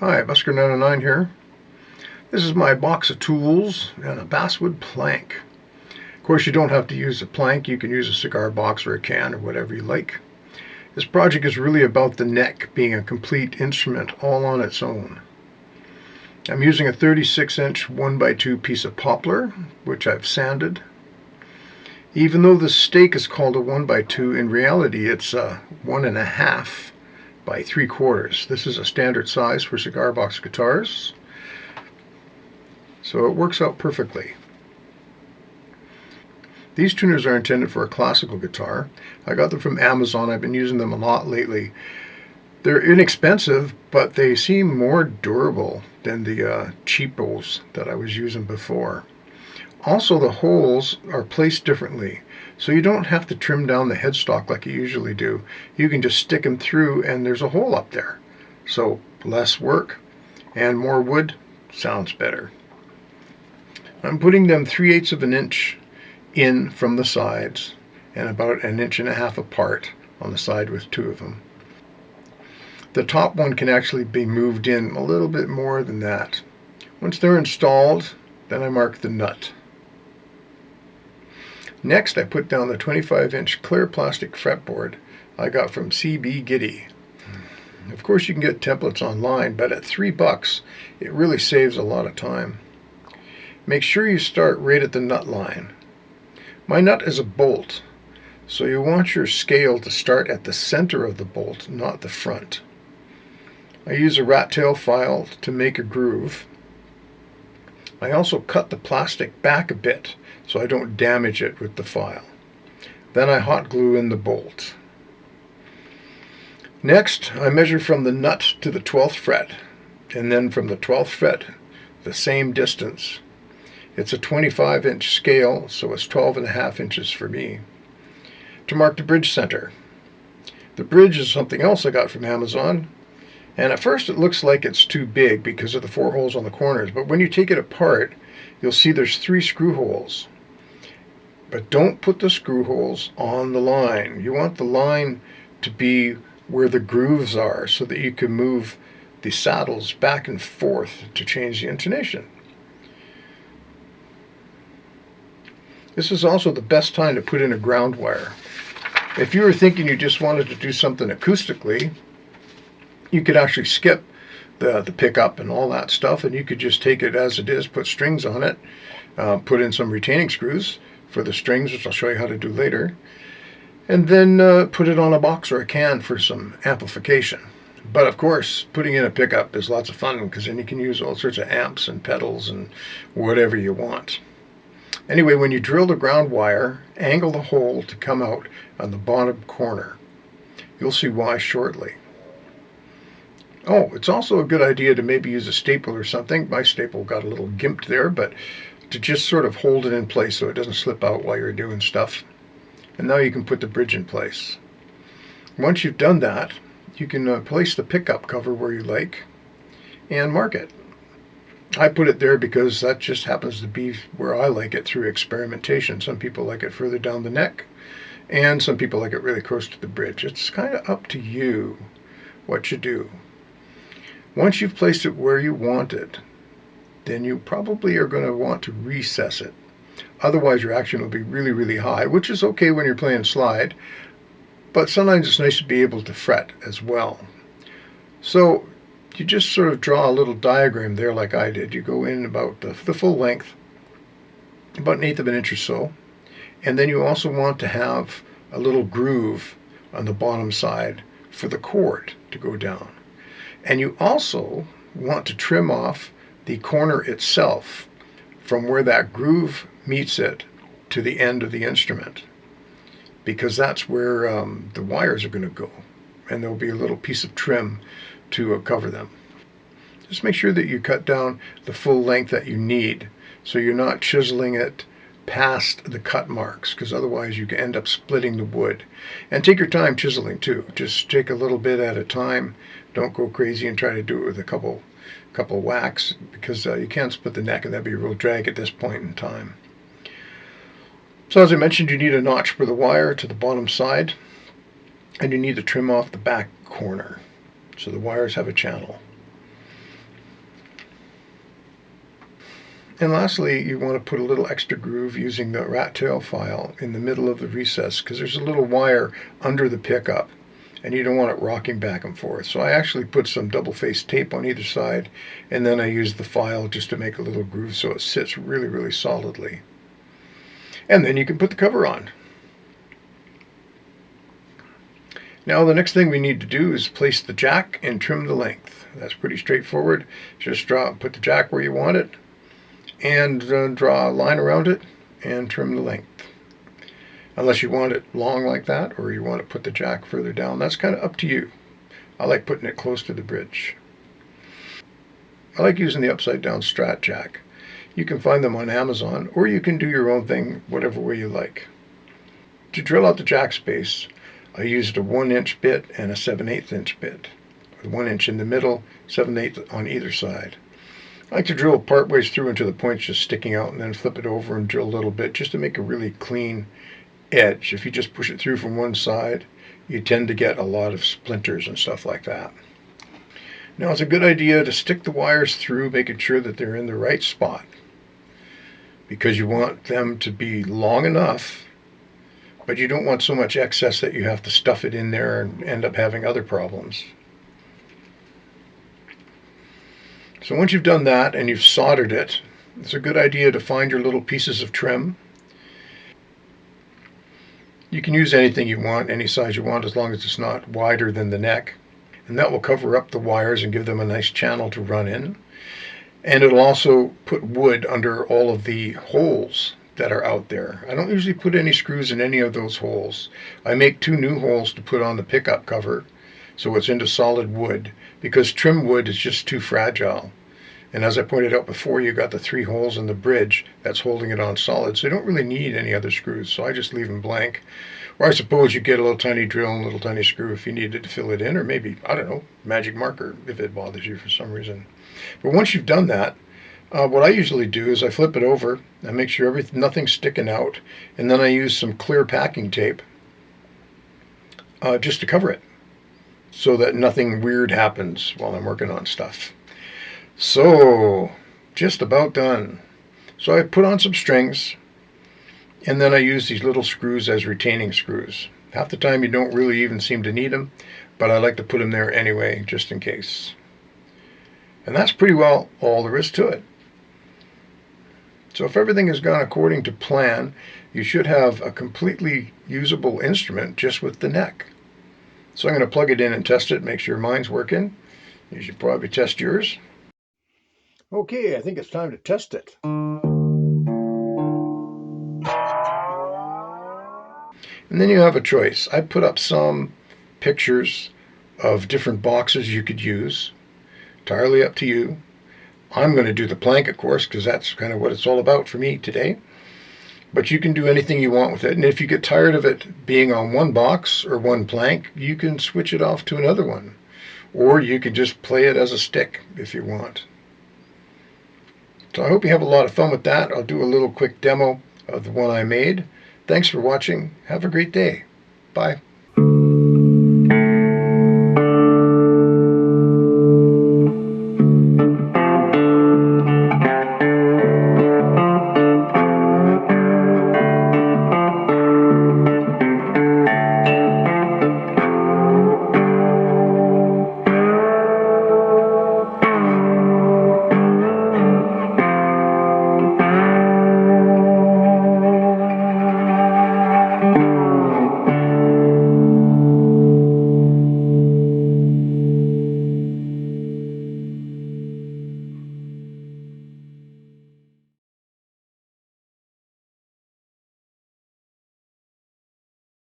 Hi, Busker909 here. This is my box of tools and a basswood plank. Of course, you don't have to use a plank. You can use a cigar box or a can or whatever you like. This project is really about the neck being a complete instrument all on its own. I'm using a 36-inch 1x2 piece of poplar, which I've sanded. Even though the stake is called a 1x2, in reality it's a 1.5 by 3/4. This is a standard size for cigar box guitars, so it works out perfectly. These tuners are intended for a classical guitar. I got them from Amazon. I've been using them a lot lately. They're inexpensive, but they seem more durable than the cheapos that I was using before. Also, the holes are placed differently, so you don't have to trim down the headstock like you usually do. You can just stick them through and there's a hole up there. So less work and more wood sounds better. I'm putting them 3/8 of an inch in from the sides and about 1.5 inches apart on the side with two of them. The top one can actually be moved in a little bit more than that. Once they're installed, then I mark the nut. Next, I put down the 25-inch clear plastic fretboard I got from CB Giddy. Of course, you can get templates online, but at $3, it really saves a lot of time. Make sure you start right at the nut line. My nut is a bolt, so you want your scale to start at the center of the bolt, not the front. I use a rat tail file to make a groove. I also cut the plastic back a bit so I don't damage it with the file. Then I hot glue in the bolt. Next, I measure from the nut to the 12th fret, and then from the 12th fret the same distance. It's a 25-inch scale, so it's 12.5 inches for me. To mark the bridge center. The bridge is something else I got from Amazon, and at first it looks like it's too big because of the 4 holes on the corners, but when you take it apart, you'll see there's 3 screw holes. But don't put the screw holes on the line. You want the line to be where the grooves are so that you can move the saddles back and forth to change the intonation. This is also the best time to put in a ground wire. If you were thinking you just wanted to do something acoustically, you could actually skip the pickup and all that stuff, and you could just take it as it is, put strings on it, put in some retaining screws for the strings, which I'll show you how to do later, and then put it on a box or a can for some amplification. But of course, putting in a pickup is lots of fun because then you can use all sorts of amps and pedals and whatever you want. Anyway, when you drill the ground wire, angle the hole to come out on the bottom corner. You'll see why shortly. Oh, it's also a good idea to maybe use a staple or something. My staple got a little gimped there, but to just sort of hold it in place so it doesn't slip out while you're doing stuff. And now you can put the bridge in place. Once you've done that, you can place the pickup cover where you like and mark it. I put it there because that just happens to be where I like it through experimentation. Some people like it further down the neck, and some people like it really close to the bridge. It's kind of up to you what you do. Once you've placed it where you want it, then you probably are going to want to recess it. Otherwise, your action will be really, really high, which is okay when you're playing slide, but sometimes it's nice to be able to fret as well. So you just sort of draw a little diagram there like I did. You go in about the full length, about 1/8 of an inch or so, and then you also want to have a little groove on the bottom side for the cord to go down. And you also want to trim off the corner itself from where that groove meets it to the end of the instrument, because that's where the wires are going to go, and there'll be a little piece of trim to cover them. Just make sure that you cut down the full length that you need so you're not chiseling it past the cut marks, because otherwise you can end up splitting the wood. And take your time chiseling too. Just take a little bit at a time. Don't go crazy and try to do it with a couple whacks, because you can't split the neck, and that'd be a real drag at this point in time. So as I mentioned, you need a notch for the wire to the bottom side, and you need to trim off the back corner so the wires have a channel. And lastly, you want to put a little extra groove using the rat tail file in the middle of the recess, because there's a little wire under the pickup and you don't want it rocking back and forth. So I actually put some double-faced tape on either side, and then I use the file just to make a little groove so it sits really, really solidly. And then you can put the cover on. Now the next thing we need to do is place the jack and trim the length. That's pretty straightforward. Just put the jack where you want it, and draw a line around it and trim the length. Unless you want it long like that, or you want to put the jack further down, that's kind of up to you. I like putting it close to the bridge. I like using the upside down Strat jack. You can find them on Amazon, or you can do your own thing whatever way you like. To drill out the jack space, I used a 1-inch bit and a 7/8 inch bit, with 1 inch in the middle, 7/8 on either side. I like to drill part ways through until the point's just sticking out, and then flip it over and drill a little bit just to make a really clean edge. If you just push it through from one side, you tend to get a lot of splinters and stuff like that. Now it's a good idea to stick the wires through, making sure that they're in the right spot, because you want them to be long enough, but you don't want so much excess that you have to stuff it in there and end up having other problems. So once you've done that and you've soldered it, it's a good idea to find your little pieces of trim. You can use anything you want, any size you want, as long as it's not wider than the neck. And that will cover up the wires and give them a nice channel to run in. And it'll also put wood under all of the holes that are out there. I don't usually put any screws in any of those holes. I make 2 new holes to put on the pickup cover, so it's into solid wood, because trim wood is just too fragile. And as I pointed out before, you got the 3 holes in the bridge that's holding it on solid, so you don't really need any other screws, so I just leave them blank. Or I suppose you get a little tiny drill and a little tiny screw if you needed to fill it in, or maybe, I don't know, magic marker if it bothers you for some reason. But once you've done that, what I usually do is I flip it over, I make sure nothing's sticking out, and then I use some clear packing tape just to cover it, so that nothing weird happens while I'm working on stuff. So, just about done. So I put on some strings, and then I use these little screws as retaining screws. Half the time you don't really even seem to need them, but I like to put them there anyway, just in case. And that's pretty well all there is to it. So if everything has gone according to plan, you should have a completely usable instrument just with the neck. So I'm going to plug it in and test it, make sure mine's working. You should probably test yours. Okay, I think it's time to test it. And then you have a choice. I put up some pictures of different boxes you could use. Entirely up to you. I'm going to do the plank, of course, because that's kind of what it's all about for me today. But you can do anything you want with it. And if you get tired of it being on one box or one plank, you can switch it off to another one. Or you can just play it as a stick if you want. So I hope you have a lot of fun with that. I'll do a little quick demo of the one I made. Thanks for watching. Have a great day. Bye.